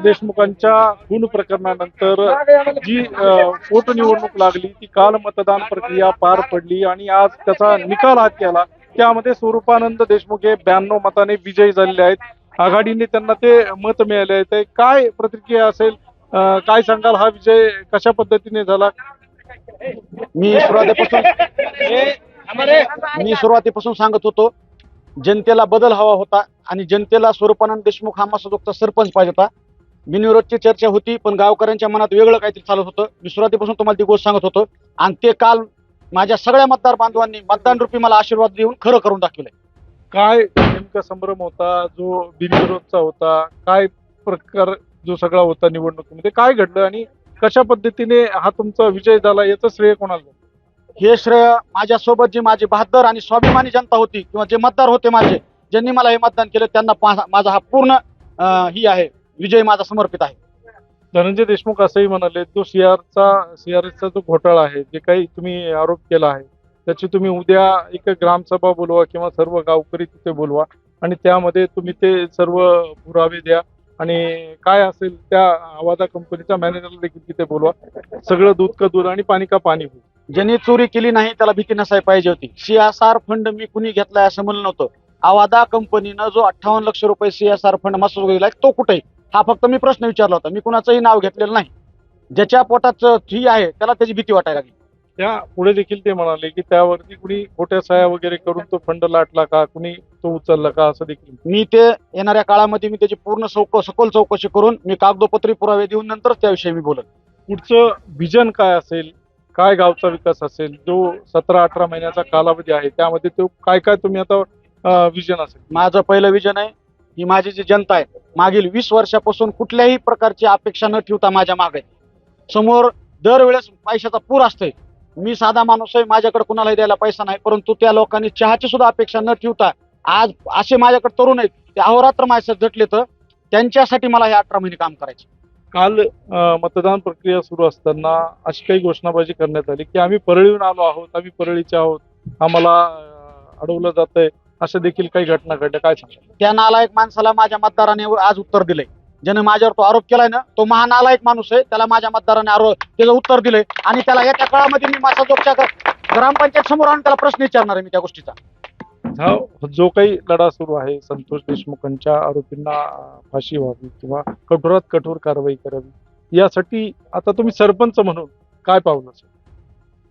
देशमुखांच्या खून प्रकरणानंतर जी पोटनिवडणूक लागली ती काल मतदान प्रक्रिया पार पडली आणि आज त्याचा निकाल हाती आला. त्यामध्ये स्वरूपानंद देशमुख हे 92 मताने विजयी झालेले आहेत. आघाडीने त्यांना ते मत मिळाले आहे. काय प्रतिक्रिया असेल, काय सांगाल, हा विजय कशा पद्धतीने झाला? मी सुरुवातीपासून सांगत होतो, जनतेला बदल हवा होता आणि जनतेला स्वरूपानंद देशमुख हा मसदोगचा सरपंच पाहिजे होता. बिनविरोधची चर्चा होती, पण गावकऱ्यांच्या मनात वेगळं काहीतरी चालत होतं. मी सुरुवातीपासून तुम्हाला ती गोष्ट सांगत होतो आणि ते काल माझ्या सगळ्या मतदार बांधवांनी मतदान रूपी मला आशीर्वाद देऊन खरं करून दाखवलंय. काय नेमका संभ्रम होता जो बिनविरोधचा होता? काय प्रकार जो सगळा होता निवडणुकीमध्ये, काय घडलं आणि कशा पद्धतीने हा तुमचा विजय झाला, याचं श्रेय कोणाला? हे श्रेय माझ्यासोबत जी माझी बहादर आणि स्वाभिमानी जनता होती किंवा जे मतदार होते माझे, ज्यांनी मला हे मतदान केलं, त्यांना माझा हा पूर्ण ही आहे विजय माझा समर्पित आहे. धनंजय देशमुख असंही म्हणाले, जो सीआरएसचा जो घोटाळा आहे, जे काही तुम्ही आरोप केला आहे, त्याची तुम्ही उद्या एक ग्रामसभा बोलवा किंवा सर्व गावकरी तिथे बोलवा आणि त्यामध्ये तुम्ही ते सर्व पुरावे द्या आणि काय असेल त्या आवाजा कंपनीच्या मॅनेजरला देखील तिथे बोलवा. सगळं दूध का दूध आणि पाणी का पाणी होईल. ज्यांनी चोरी केली नाही त्याला भीती नसाय पाहिजे होती. सीएसआर फंड मी कुणी घेतलाय असं म्हणलं नव्हतं. आवादा कंपनीनं जो 58 लक्ष रुपये सीएसआर फंड मसूल गेलाय तो कुठे, हा फक्त मी प्रश्न विचारला होता. मी कुणाचंही नाव घेतलेलं नाही. ज्याच्या पोटात फी आहे त्याला त्याची भीती वाटायला लागली. त्या पुढे देखील ते म्हणाले की त्यावरती कुणी खोट्या सह्या वगैरे करून तो फंड लाटला का, कुणी तो उचलला का, असं देखील. मी ते येणाऱ्या काळामध्ये मी त्याची पूर्ण सखोल चौकशी करून मी कागदोपत्री पुरावे देऊन नंतर त्याविषयी मी बोलत. पुढचं विजन काय असेल, काय गावचा विकास असेल, जो 17-18 महिन्याचा कालावधी आहे त्यामध्ये तो काय काय तुम्ही आता विजन असेल? माझं पहिलं विजन आहे ही माझी जी जनता आहे मागील 20 वर्षापासून कुठल्याही प्रकारची अपेक्षा न ठेवता माझ्या मागे समोर दरवेळेस पैशाचा पूर असतोय. मी साधा माणूस आहे, माझ्याकडे कुणालाही द्यायला पैसा नाही, परंतु त्या लोकांनी चहाची सुद्धा अपेक्षा न ठेवता आज असे माझ्याकडे तरुण आहेत ते अहोरात्र माझ्यासाठी झटले, तर त्यांच्यासाठी मला हे 18 महिने काम करायचे. काल मतदान प्रक्रिया सुरू असताना अशी काही घोषणाबाजी करण्यात आली की आम्ही परळीहून आलो आहोत, आम्ही परळीचे आहोत, आम्हाला अडवलं जातंय, अशा देखील काही घटना घडल्या. काय सांगा? त्या नालायक माणसाला माझ्या मतदाराने आज उत्तर दिलंय. ज्याने माझ्यावर तो आरोप केलाय ना, तो महानालायक माणूस आहे. त्याला माझ्या मतदाराने त्याचं उत्तर दिलंय आणि त्याला येत्या काळामध्ये मी माझा ग्रामपंचायत समोर आणून त्याला प्रश्न विचारणार आहे मी त्या गोष्टीचा. जो काही लढा सुरू आहे, संतोष देशमुखांच्या आरोपींना फाशी व्हावी किंवा कठोरात कठोर कारवाई करावी, यासाठी आता तुम्ही सरपंच म्हणून काय पावलं असेल?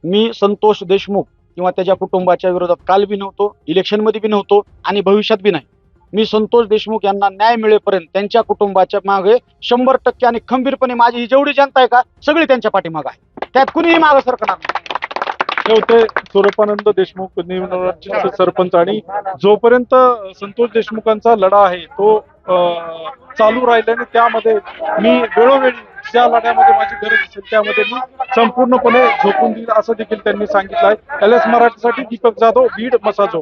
मी संतोष देशमुख किंवा त्याच्या कुटुंबाच्या विरोधात काल बी नव्हतो, इलेक्शनमध्ये बी नव्हतो आणि भविष्यात बी नाही. मी संतोष देशमुख यांना न्याय मिळेपर्यंत त्यांच्या कुटुंबाच्या मागे 100% आणि खंबीरपणे माझी ही जेवढी जनता आहे का सगळी त्यांच्या पाठीमागे आहे. त्यात कुणीही मागे सरकणार नाही. होते स्वरूपानंद देशमुख निवडणुकीचे सरपंच आणि जोपर्यंत संतोष देशमुखांचा लढा आहे तो चालू राहिल्याने त्यामध्ये मी वेळोवेळी ज्या लढ्यामध्ये माझी गरज असेल त्यामध्ये मी संपूर्णपणे झोकून देईल असं देखील त्यांनी सांगितलं आहे. LS मराठीसाठी दीपक जाधव, बीड, मसाजो.